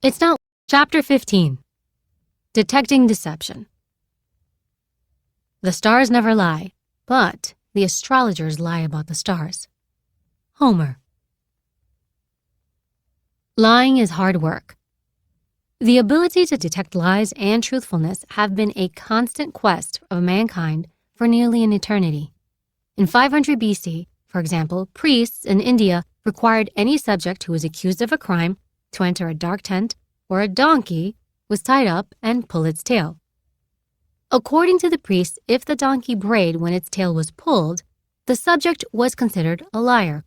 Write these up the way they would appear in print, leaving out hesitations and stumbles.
It's not. Chapter 15. Detecting Deception. The stars never lie, but the astrologers lie about the stars. Homer. Lying is hard work. The ability to detect lies and truthfulness have been a constant quest of mankind for nearly an eternity. In 500 BC, for example, priests in India required any subject who was accused of a crime to enter a dark tent where a donkey was tied up and pull its tail. According to the priests, if the donkey brayed when its tail was pulled, the subject was considered a liar.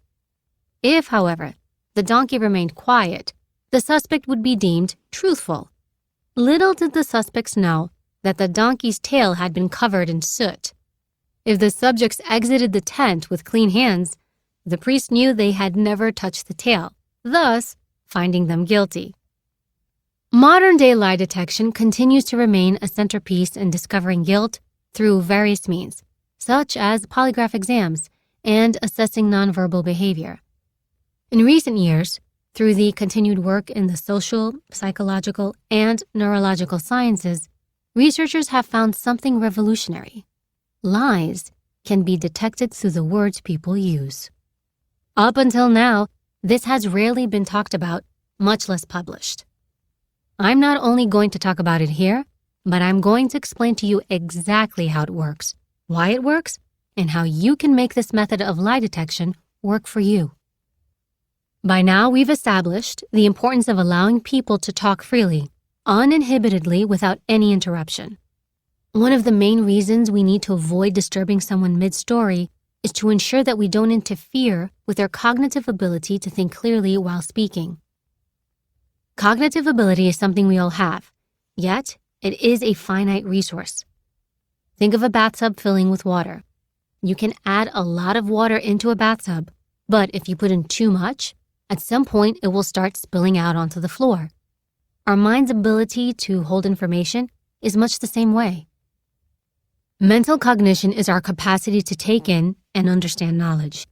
If, however, the donkey remained quiet, the suspect would be deemed truthful. Little did the suspects know that the donkey's tail had been covered in soot. If the subjects exited the tent with clean hands, the priest knew they had never touched the tail, thus finding them guilty. Modern-day lie detection continues to remain a centerpiece in discovering guilt through various means, such as polygraph exams and assessing nonverbal behavior. In recent years, through the continued work in the social, psychological, and neurological sciences, researchers have found something revolutionary. Lies can be detected through the words people use. Up until now, this has rarely been talked about, much less published. I'm not only going to talk about it here, but I'm going to explain to you exactly how it works, why it works, and how you can make this method of lie detection work for you. By now, we've established the importance of allowing people to talk freely, uninhibitedly, without any interruption. One of the main reasons we need to avoid disturbing someone mid-story is to ensure that we don't interfere with their cognitive ability to think clearly while speaking. Cognitive ability is something we all have, yet it is a finite resource. Think of a bathtub filling with water. You can add a lot of water into a bathtub, but if you put in too much, at some point it will start spilling out onto the floor. Our mind's ability to hold information is much the same way. Mental cognition is our capacity to take in and understand knowledge.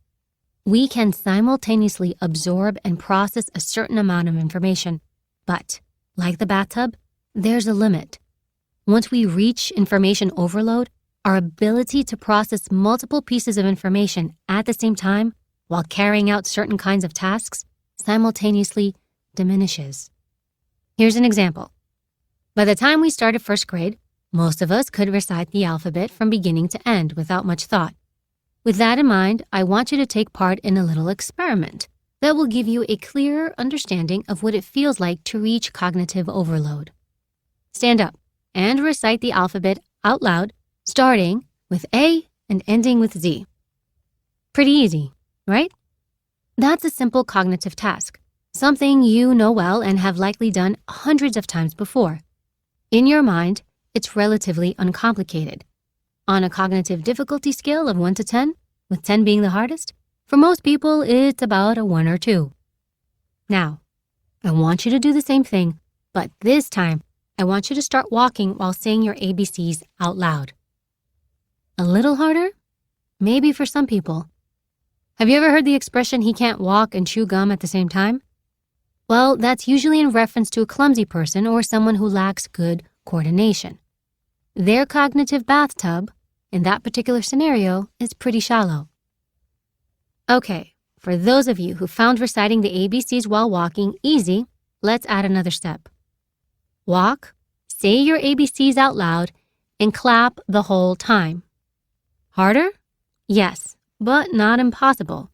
We can simultaneously absorb and process a certain amount of information, but, like the bathtub, there's a limit. Once we reach information overload, our ability to process multiple pieces of information at the same time while carrying out certain kinds of tasks simultaneously diminishes. Here's an example. By the time we started first grade, most of us could recite the alphabet from beginning to end without much thought. With that in mind, I want you to take part in a little experiment that will give you a clearer understanding of what it feels like to reach cognitive overload. Stand up and recite the alphabet out loud, starting with A and ending with Z. Pretty easy, right? That's a simple cognitive task, something you know well and have likely done hundreds of times before. In your mind, it's relatively uncomplicated. On a cognitive difficulty scale of 1 to 10, with 10 being the hardest, for most people, it's about a 1 or 2. Now, I want you to do the same thing, but this time, I want you to start walking while saying your ABCs out loud. A little harder? Maybe for some people. Have you ever heard the expression, he can't walk and chew gum at the same time? Well, that's usually in reference to a clumsy person or someone who lacks good coordination. Their cognitive bathtub, in that particular scenario, is pretty shallow. Okay, for those of you who found reciting the ABCs while walking easy, let's add another step. Walk, say your ABCs out loud, and clap the whole time. Harder? Yes, but not impossible.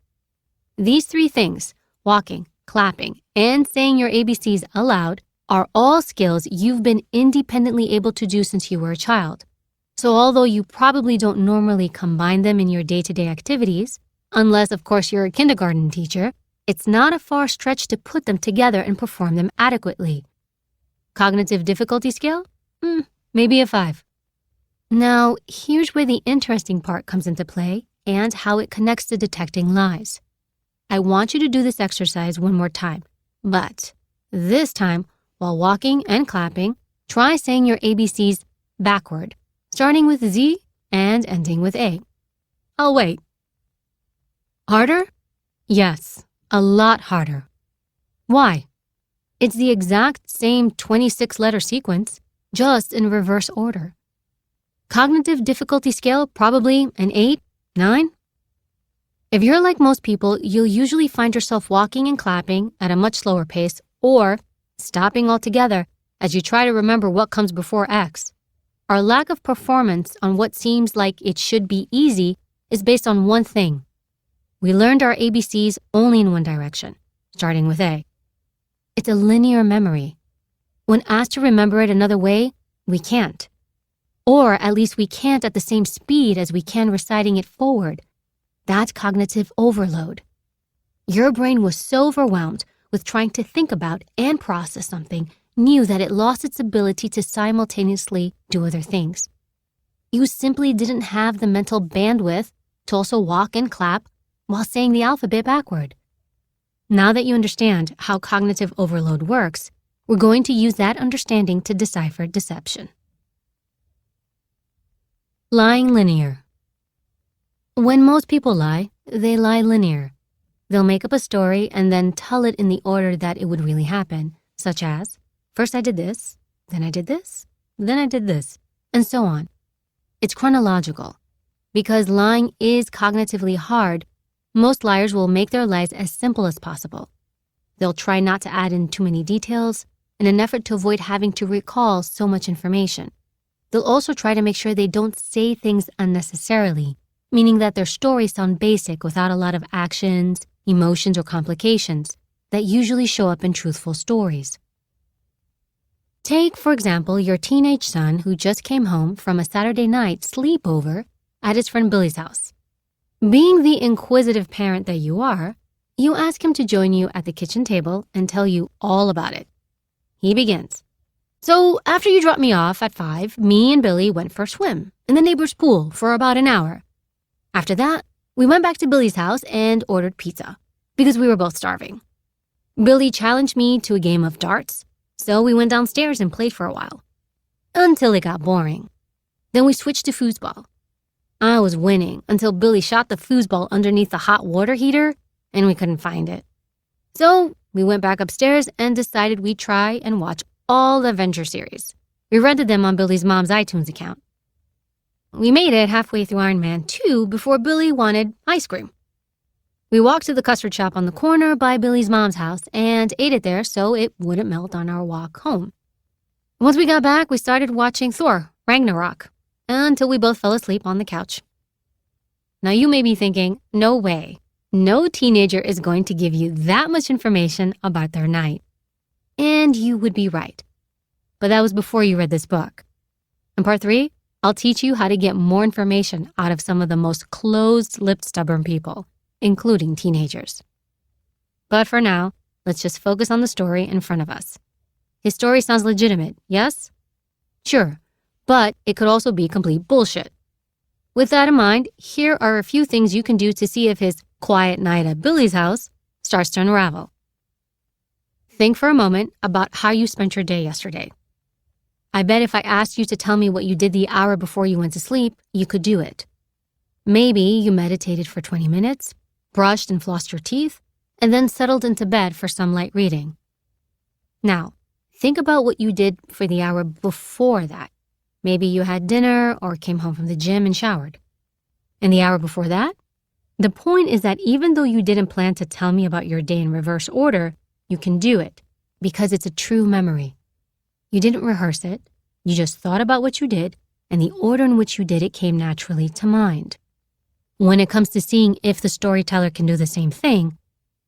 These three things, walking, clapping, and saying your ABCs aloud, are all skills you've been independently able to do since you were a child. So although you probably don't normally combine them in your day-to-day activities, unless, of course, you're a kindergarten teacher, it's not a far stretch to put them together and perform them adequately. Cognitive difficulty scale? Maybe a 5. Now, here's where the interesting part comes into play and how it connects to detecting lies. I want you to do this exercise one more time, but this time, while walking and clapping, try saying your ABCs backward, starting with Z and ending with A. I'll wait. Harder? Yes, a lot harder. Why? It's the exact same 26-letter sequence, just in reverse order. Cognitive difficulty scale, probably an 8, 9. If you're like most people, you'll usually find yourself walking and clapping at a much slower pace or stopping altogether as you try to remember what comes before X. Our lack of performance on what seems like it should be easy is based on one thing. We learned our ABCs only in one direction, starting with A. It's a linear memory. When asked to remember it another way, we can't. Or at least we can't at the same speed as we can reciting it forward. That's cognitive overload. Your brain was so overwhelmed with trying to think about and process something new that it lost its ability to simultaneously do other things. You simply didn't have the mental bandwidth to also walk and clap while saying the alphabet backward. Now that you understand how cognitive overload works, we're going to use that understanding to decipher deception. Lying linear. When most people lie, they lie linear. They'll make up a story and then tell it in the order that it would really happen, such as, first I did this, then I did this, then I did this, and so on. It's chronological. Because lying is cognitively hard, most liars will make their lies as simple as possible. They'll try not to add in too many details in an effort to avoid having to recall so much information. They'll also try to make sure they don't say things unnecessarily, meaning that their stories sound basic without a lot of actions, emotions, or complications that usually show up in truthful stories. Take, for example, your teenage son who just came home from a Saturday night sleepover at his friend Billy's house. Being the inquisitive parent that you are, you ask him to join you at the kitchen table and tell you all about it. He begins. So after you dropped me off at 5, me and Billy went for a swim in the neighbor's pool for about an hour. After that, we went back to Billy's house and ordered pizza because we were both starving. Billy challenged me to a game of darts, so we went downstairs and played for a while, until it got boring. Then we switched to foosball. I was winning until Billy shot the foosball underneath the hot water heater and we couldn't find it. So we went back upstairs and decided we'd try and watch all the Avenger series. We rented them on Billy's mom's iTunes account. We made it halfway through Iron Man 2 before Billy wanted ice cream. We walked to the custard shop on the corner by Billy's mom's house and ate it there so it wouldn't melt on our walk home. Once we got back, we started watching Thor, Ragnarok, until we both fell asleep on the couch. Now you may be thinking, no way. No teenager is going to give you that much information about their night. And you would be right. But that was before you read this book. In part 3, I'll teach you how to get more information out of some of the most closed-lipped, stubborn people, including teenagers. But for now, let's just focus on the story in front of us. His story sounds legitimate, yes? Sure, but it could also be complete bullshit. With that in mind, here are a few things you can do to see if his quiet night at Billy's house starts to unravel. Think for a moment about how you spent your day yesterday. I bet if I asked you to tell me what you did the hour before you went to sleep, you could do it. Maybe you meditated for 20 minutes, brushed and flossed your teeth, and then settled into bed for some light reading. Now, think about what you did for the hour before that. Maybe you had dinner or came home from the gym and showered. And the hour before that? The point is that even though you didn't plan to tell me about your day in reverse order, you can do it because it's a true memory. You didn't rehearse it, you just thought about what you did, and the order in which you did it came naturally to mind. When it comes to seeing if the storyteller can do the same thing,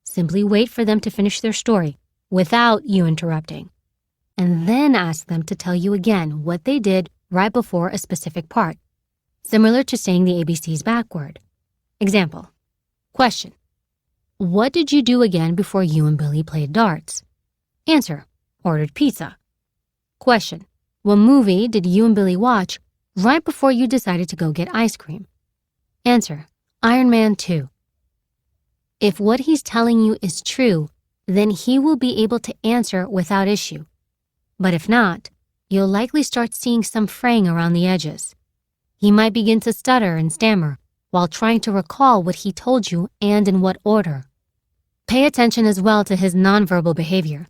simply wait for them to finish their story without you interrupting, and then ask them to tell you again what they did right before a specific part, similar to saying the ABCs backward. Example. Question. What did you do again before you and Billy played darts? Answer. Ordered pizza. Question. What movie did you and Billy watch right before you decided to go get ice cream? Answer. Iron Man 2. If what he's telling you is true, then he will be able to answer without issue. But if not, you'll likely start seeing some fraying around the edges. He might begin to stutter and stammer while trying to recall what he told you and in what order. Pay attention as well to his nonverbal behavior.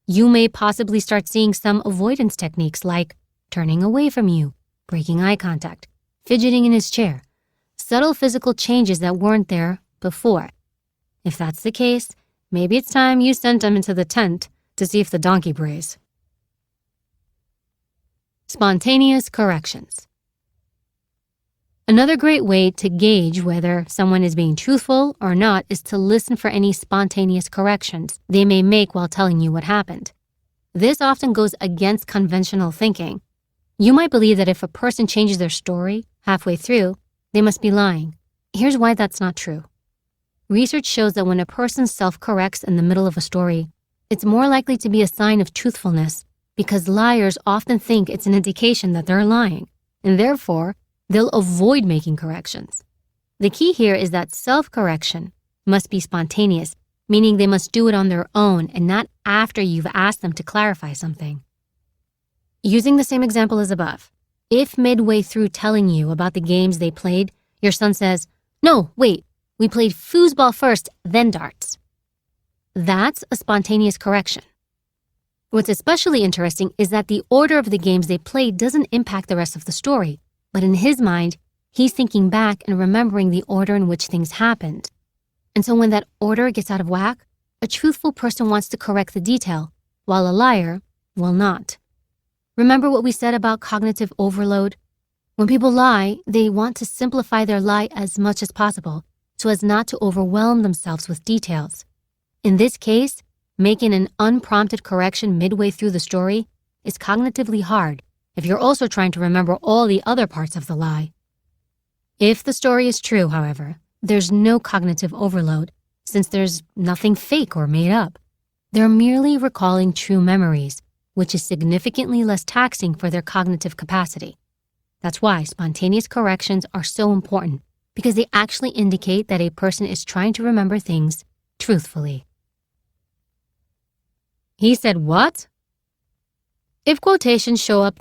You may possibly start seeing some avoidance techniques like turning away from you, breaking eye contact, fidgeting in his chair, subtle physical changes that weren't there before. If that's the case, maybe it's time you sent him into the tent to see if the donkey brays. Spontaneous corrections. Another great way to gauge whether someone is being truthful or not is to listen for any spontaneous corrections they may make while telling you what happened. This often goes against conventional thinking. You might believe that if a person changes their story halfway through, they must be lying. Here's why that's not true. Research shows that when a person self-corrects in the middle of a story, it's more likely to be a sign of truthfulness because liars often think it's an indication that they're lying, and therefore, they'll avoid making corrections. The key here is that self-correction must be spontaneous, meaning they must do it on their own and not after you've asked them to clarify something. Using the same example as above, if midway through telling you about the games they played, your son says, "No, wait, we played foosball first, then darts." That's a spontaneous correction. What's especially interesting is that the order of the games they played doesn't impact the rest of the story, but in his mind, he's thinking back and remembering the order in which things happened. And so when that order gets out of whack, a truthful person wants to correct the detail, while a liar will not. Remember what we said about cognitive overload? When people lie, they want to simplify their lie as much as possible so as not to overwhelm themselves with details. In this case, making an unprompted correction midway through the story is cognitively hard if you're also trying to remember all the other parts of the lie. If the story is true, however, there's no cognitive overload since there's nothing fake or made up. They're merely recalling true memories, which is significantly less taxing for their cognitive capacity. That's why spontaneous corrections are so important, because they actually indicate that a person is trying to remember things truthfully. He said what? If quotations show up